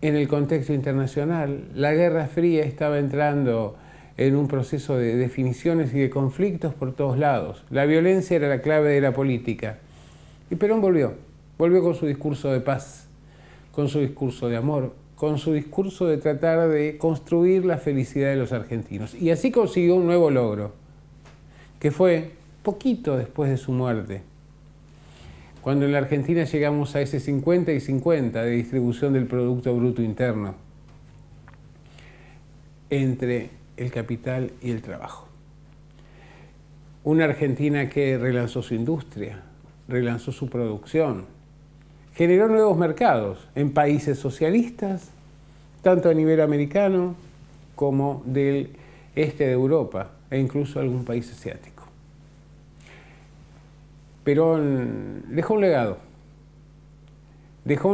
en el contexto internacional. La Guerra Fría estaba entrando en un proceso de definiciones y de conflictos por todos lados. La violencia era la clave de la política. Y Perón volvió con su discurso de paz, con su discurso de amor, con su discurso de tratar de construir la felicidad de los argentinos. Y así consiguió un nuevo logro, que fue poquito después de su muerte, cuando en la Argentina llegamos a ese 50 y 50 de distribución del Producto Bruto Interno entre el capital y el trabajo. Una Argentina que relanzó su industria, relanzó su producción, generó nuevos mercados en países socialistas, tanto a nivel americano como del este de Europa e incluso algún país asiático. Perón dejó un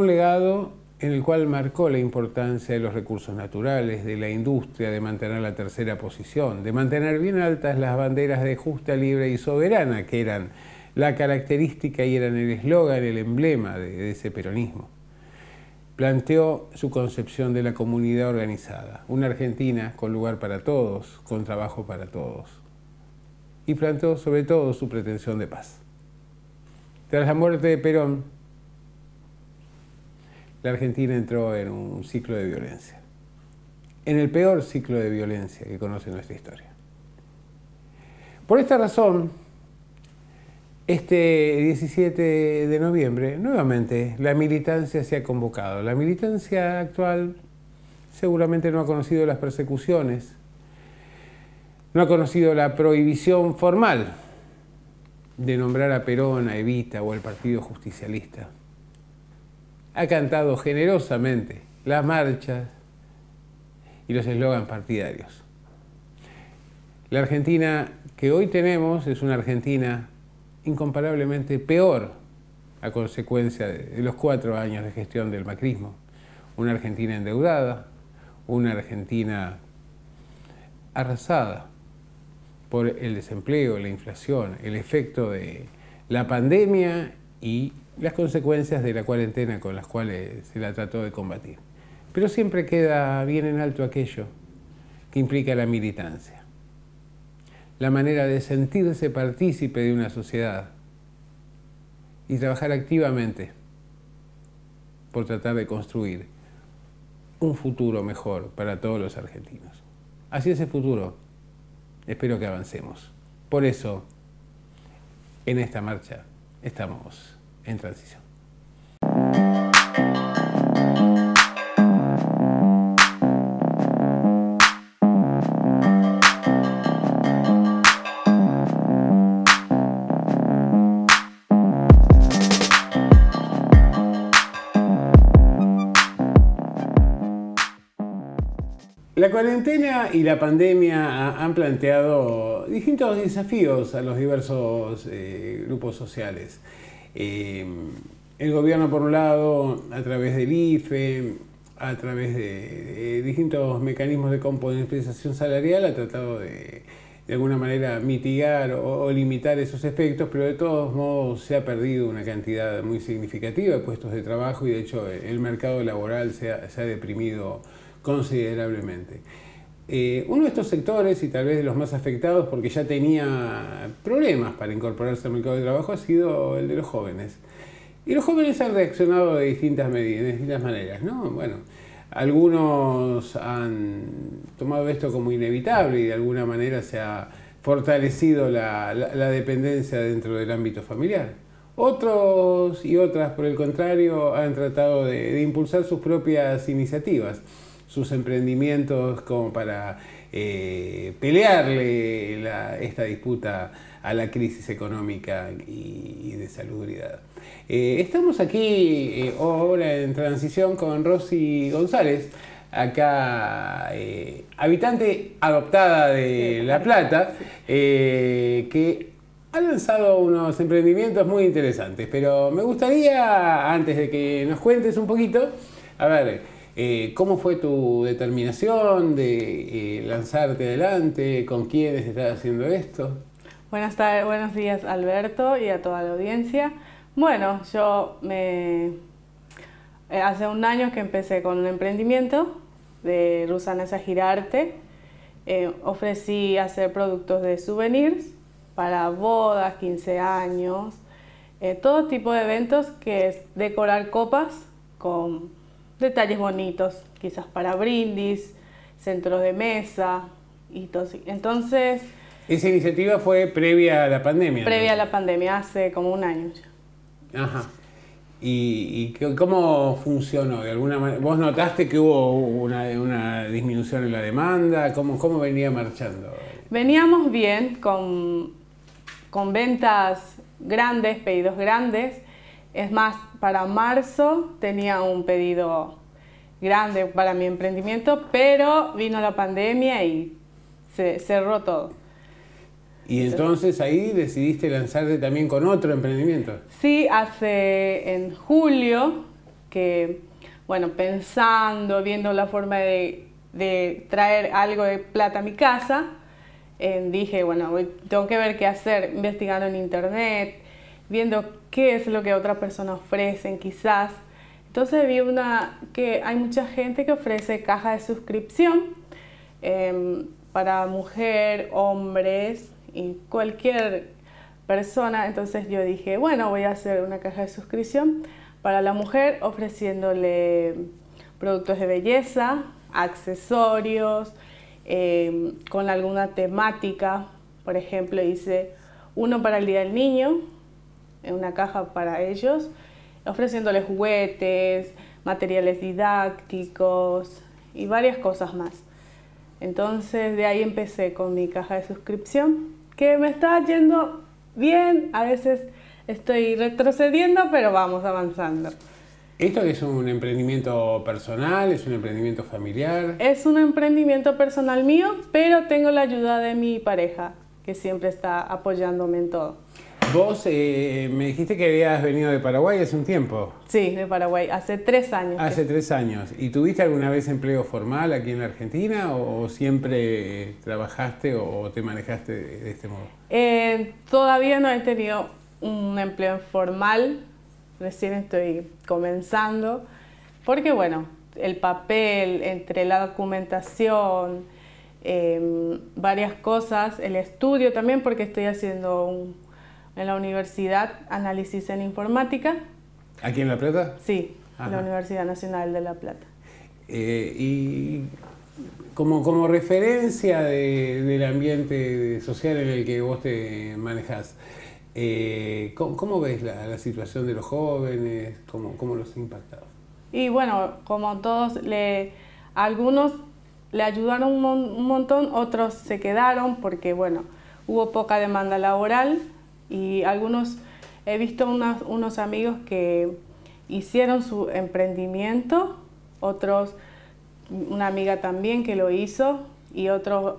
legado en el cual marcó la importancia de los recursos naturales, de la industria, de mantener la tercera posición, de mantener bien altas las banderas de justa, libre y soberana, que eran la característica y eran el eslogan, el emblema de ese peronismo. Planteó su concepción de la comunidad organizada, una Argentina con lugar para todos, con trabajo para todos. Y planteó sobre todo su pretensión de paz. Tras la muerte de Perón, la Argentina entró en un ciclo de violencia, en el peor ciclo de violencia que conoce nuestra historia. Por esta razón, este 17 de noviembre, nuevamente, la militancia se ha convocado. La militancia actual seguramente no ha conocido las persecuciones, no ha conocido la prohibición formal de nombrar a Perón, a Evita o al Partido Justicialista. Ha cantado generosamente las marchas y los eslogans partidarios. La Argentina que hoy tenemos es una Argentina incomparablemente peor a consecuencia de los 4 años de gestión del macrismo. Una Argentina endeudada, una Argentina arrasada por el desempleo, la inflación, el efecto de la pandemia y las consecuencias de la cuarentena con las cuales se la trató de combatir. Pero siempre queda bien en alto aquello que implica la militancia, la manera de sentirse partícipe de una sociedad y trabajar activamente por tratar de construir un futuro mejor para todos los argentinos. Hacia ese futuro espero que avancemos. Por eso, en esta marcha estamos en transición. La cuarentena y la pandemia han planteado distintos desafíos a los diversos grupos sociales. El gobierno, por un lado, a través del IFE, a través de distintos mecanismos de compensación salarial, ha tratado de alguna manera mitigar o limitar esos efectos, pero de todos modos se ha perdido una cantidad muy significativa de puestos de trabajo y de hecho el mercado laboral se ha deprimido considerablemente. Uno de estos sectores, y tal vez de los más afectados porque ya tenía problemas para incorporarse al mercado de trabajo, ha sido el de los jóvenes. Y los jóvenes han reaccionado de distintas maneras, ¿no? Bueno, algunos han tomado esto como inevitable y de alguna manera se ha fortalecido la dependencia dentro del ámbito familiar. Otros y otras, por el contrario, han tratado de impulsar sus propias iniciativas, sus emprendimientos como para pelearle esta disputa a la crisis económica y de salubridad. Estamos aquí ahora en transición con Rosy González, acá habitante adoptada de La Plata, que ha lanzado unos emprendimientos muy interesantes, pero me gustaría, antes de que nos cuentes un poquito, a ver, ¿cómo fue tu determinación de lanzarte adelante? ¿Con quiénes estás haciendo esto? Buenas tardes, buenos días Alberto y a toda la audiencia. Bueno, yo hace un año que empecé con un emprendimiento de Rusanesa Girarte. Ofrecí hacer productos de souvenirs para bodas, 15 años, todo tipo de eventos, que es decorar copas con detalles bonitos, quizás para brindis, centros de mesa y todo. Entonces, esa iniciativa fue previa a la pandemia. Previa a la pandemia, hace como un año ya. Ajá. ¿Y cómo funcionó? ¿De alguna manera vos notaste que hubo una disminución en la demanda? ¿Cómo venía marchando? Veníamos bien con ventas grandes, pedidos grandes. Es más, para marzo tenía un pedido grande para mi emprendimiento, pero vino la pandemia y se cerró todo. ¿Y entonces ahí decidiste lanzarte también con otro emprendimiento? Sí, en julio, que bueno, pensando, viendo la forma de traer algo de plata a mi casa, dije, bueno, tengo que ver qué hacer, investigando en internet, viendo qué es lo que otras personas ofrecen quizás. Entonces vi que hay mucha gente que ofrece caja de suscripción para mujer, hombres y cualquier persona. Entonces yo dije, bueno, voy a hacer una caja de suscripción para la mujer ofreciéndole productos de belleza, accesorios, con alguna temática. Por ejemplo, hice uno para el Día del Niño, en una caja para ellos, ofreciéndoles juguetes, materiales didácticos y varias cosas más. Entonces de ahí empecé con mi caja de suscripción, que me está yendo bien. A veces estoy retrocediendo, pero vamos avanzando. ¿Esto es un emprendimiento personal? ¿Es un emprendimiento familiar? Es un emprendimiento personal mío, pero tengo la ayuda de mi pareja, que siempre está apoyándome en todo. Vos me dijiste que habías venido de Paraguay hace un tiempo. Sí, de Paraguay, hace 3 años. Hace 3 años. ¿Y tuviste alguna vez empleo formal aquí en la Argentina o siempre trabajaste o te manejaste de este modo? Todavía no he tenido un empleo formal, recién estoy comenzando, porque bueno, el papel, entre la documentación, varias cosas, el estudio también, porque estoy haciendo en la universidad análisis en informática. ¿Aquí en La Plata? Sí, Ajá. en la Universidad Nacional de La Plata. Y como referencia del ambiente social en el que vos te manejás, ¿cómo ves la situación de los jóvenes? ¿Cómo los ha impactado? Y bueno, como todos, algunos le ayudaron un montón, otros se quedaron porque bueno, hubo poca demanda laboral. Y algunos, he visto unos amigos que hicieron su emprendimiento, otros, una amiga también que lo hizo, y otros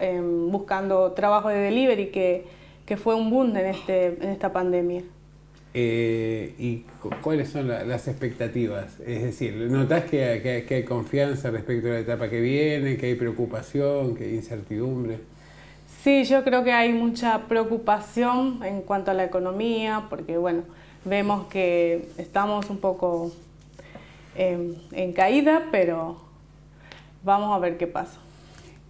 buscando trabajo de delivery, que fue un boom en esta pandemia. ¿Y cuáles son las expectativas? Es decir, ¿notás que hay confianza respecto a la etapa que viene, que hay preocupación, que hay incertidumbre? Sí, yo creo que hay mucha preocupación en cuanto a la economía, porque bueno, vemos que estamos un poco en caída, pero vamos a ver qué pasa.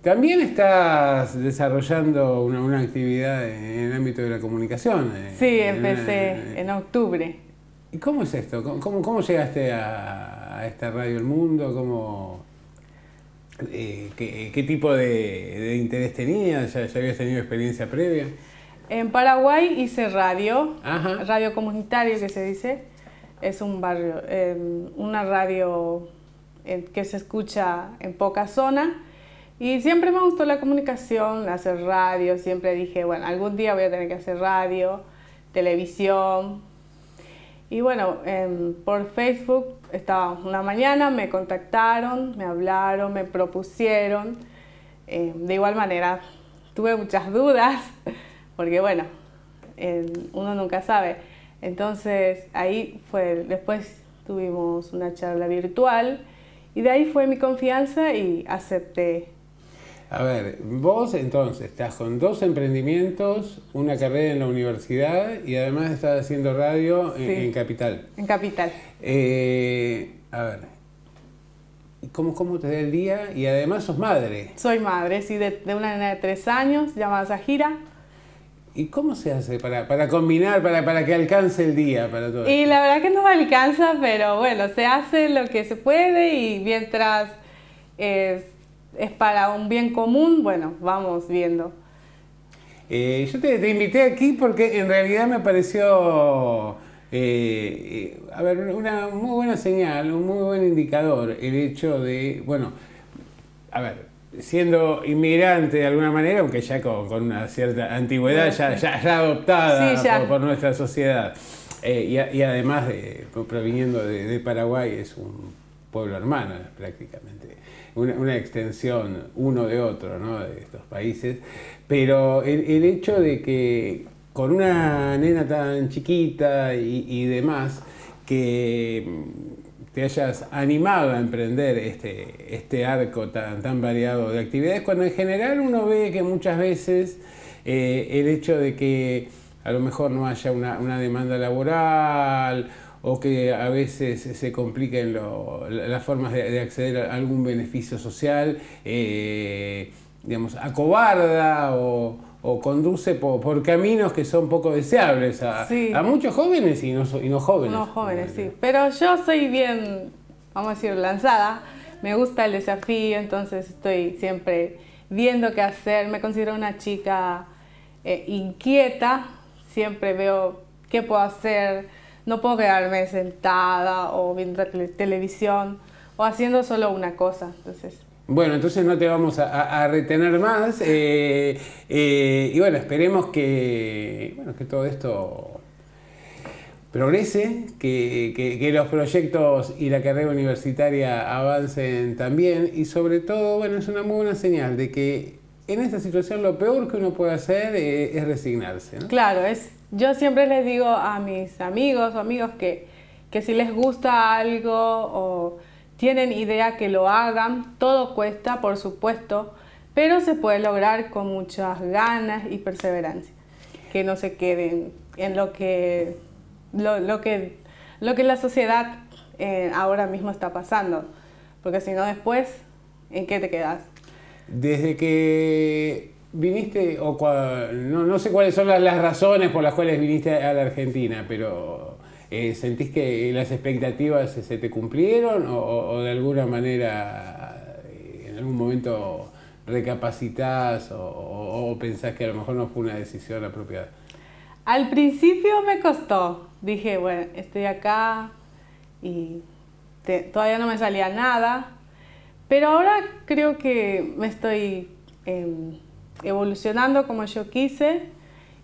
También estás desarrollando una actividad en el ámbito de la comunicación. Sí, empecé en octubre. ¿Y cómo es esto? ¿Cómo llegaste a esta Radio El Mundo? ¿Qué tipo de interés tenías? ¿Ya habías tenido experiencia previa? En Paraguay hice radio, Ajá. Radio comunitario que se dice. Es un barrio, una radio que se escucha en poca zona. Y siempre me gustó la comunicación, hacer radio. Siempre dije, bueno, algún día voy a tener que hacer radio, televisión. Y bueno, por Facebook estaba una mañana, me contactaron, me hablaron, me propusieron. De igual manera, tuve muchas dudas, porque bueno, uno nunca sabe. Entonces ahí fue, después tuvimos una charla virtual y de ahí fue mi confianza y acepté. A ver, vos entonces estás con 2 emprendimientos, una carrera en la universidad y además estás haciendo radio Sí, en Capital. En Capital. A ver, ¿cómo te da el día? Y además sos madre. Soy madre, sí, de una nena de 3 años, llamada Zahira. ¿Y cómo se hace para combinar, para que alcance el día para todo Y esto? la verdad que no me alcanza, pero bueno, se hace lo que se puede y mientras es para un bien común, bueno, vamos viendo. Yo te invité aquí porque en realidad me pareció, a ver, una muy buena señal, un muy buen indicador, el hecho de, bueno, a ver, siendo inmigrante de alguna manera, aunque ya con una cierta antigüedad, Bueno, ya adoptada Sí, ya. por nuestra sociedad, y además proviniendo de Paraguay, es un pueblo hermano prácticamente, una extensión uno de otro, ¿no?, de estos países, pero el hecho de que con una nena tan chiquita y demás, que te hayas animado a emprender este arco tan variado de actividades, cuando en general uno ve que muchas veces el hecho de que a lo mejor no haya una demanda laboral o que a veces se compliquen las formas de acceder a algún beneficio social, digamos, acobarda o conduce por caminos que son poco deseables a muchos jóvenes y no jóvenes. No jóvenes, sí. Pero yo soy bien, vamos a decir, lanzada. Me gusta el desafío, entonces estoy siempre viendo qué hacer. Me considero una chica inquieta. Siempre veo qué puedo hacer. No puedo quedarme sentada o viendo televisión o haciendo solo una cosa. Bueno, entonces no te vamos a retener más y bueno, esperemos que todo esto progrese, que los proyectos y la carrera universitaria avancen también y sobre todo, bueno, es una muy buena señal de que en esta situación lo peor que uno puede hacer es resignarse, ¿no? Claro, yo siempre les digo a mis amigos o amigos que si les gusta algo o tienen idea que lo hagan, todo cuesta, por supuesto, pero se puede lograr con muchas ganas y perseverancia. Que no se queden en lo que la sociedad ahora mismo está pasando, porque si no después, ¿en qué te quedas? Desde que viniste, no sé cuáles son las razones por las cuales viniste a la Argentina, pero ¿sentís que las expectativas se te cumplieron o de alguna manera en algún momento recapacitás o pensás que a lo mejor no fue una decisión apropiada? Al principio me costó. Dije, bueno, estoy acá y todavía no me salía nada, pero ahora creo que me estoy evolucionando como yo quise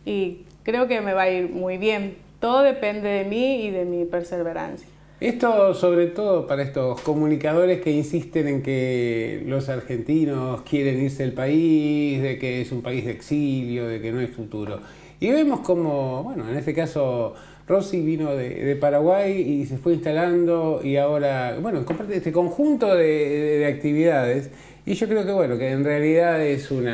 y creo que me va a ir muy bien. Todo depende de mí y de mi perseverancia. Esto sobre todo para estos comunicadores que insisten en que los argentinos quieren irse del país, de que es un país de exilio, de que no hay futuro. Y vemos como, bueno, en este caso Rosy vino de Paraguay y se fue instalando y ahora, bueno, comparte este conjunto de actividades y yo creo que, bueno, que en realidad es un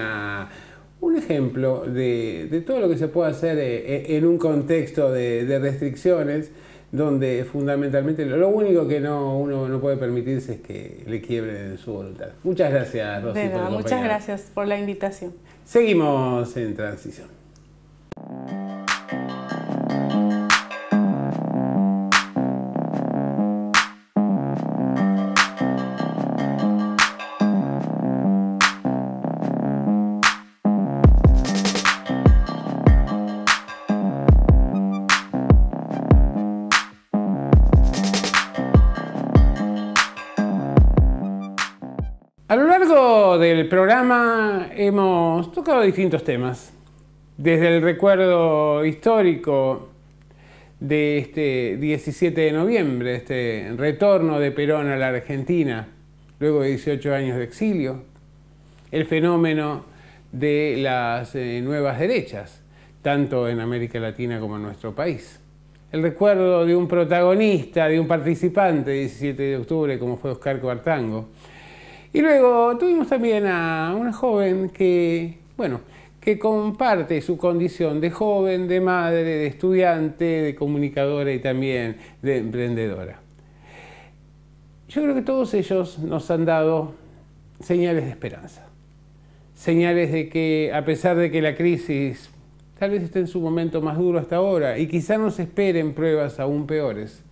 ejemplo de todo lo que se puede hacer en un contexto de restricciones donde fundamentalmente lo único que uno no puede permitirse es que le quiebren su voluntad. Muchas gracias, Rosy. De nada, muchas gracias por la invitación. Seguimos en Transición. A lo largo del programa hemos tocado distintos temas, desde el recuerdo histórico de este 17 de noviembre, este retorno de Perón a la Argentina, luego de 18 años de exilio, el fenómeno de las nuevas derechas, tanto en América Latina como en nuestro país. El recuerdo de un protagonista, de un participante del 17 de octubre, como fue Oscar Cuartango. Y luego tuvimos también a una joven que comparte su condición de joven, de madre, de estudiante, de comunicadora y también de emprendedora. Yo creo que todos ellos nos han dado señales de esperanza. Señales de que a pesar de que la crisis tal vez esté en su momento más duro hasta ahora y quizá nos esperen pruebas aún peores,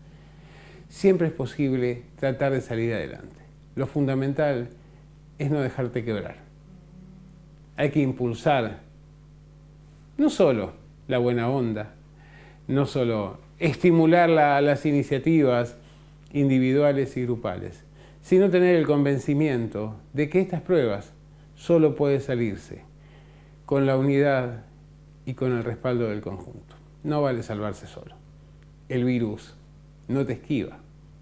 siempre es posible tratar de salir adelante. Lo fundamental es no dejarte quebrar. Hay que impulsar no solo la buena onda, no solo estimular las iniciativas individuales y grupales, sino tener el convencimiento de que estas pruebas solo pueden salirse con la unidad y con el respaldo del conjunto. No vale salvarse solo. El virus no te esquiva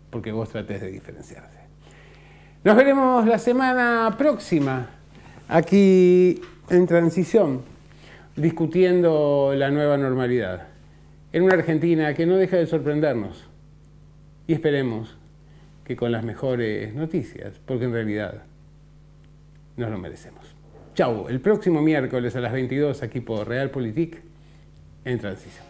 porque vos tratés de diferenciarse. Nos veremos la semana próxima aquí en Transición, discutiendo la nueva normalidad, en una Argentina que no deja de sorprendernos y esperemos que con las mejores noticias, porque en realidad nos lo merecemos. Chau, el próximo miércoles a las 22 aquí por Realpolitik en Transición.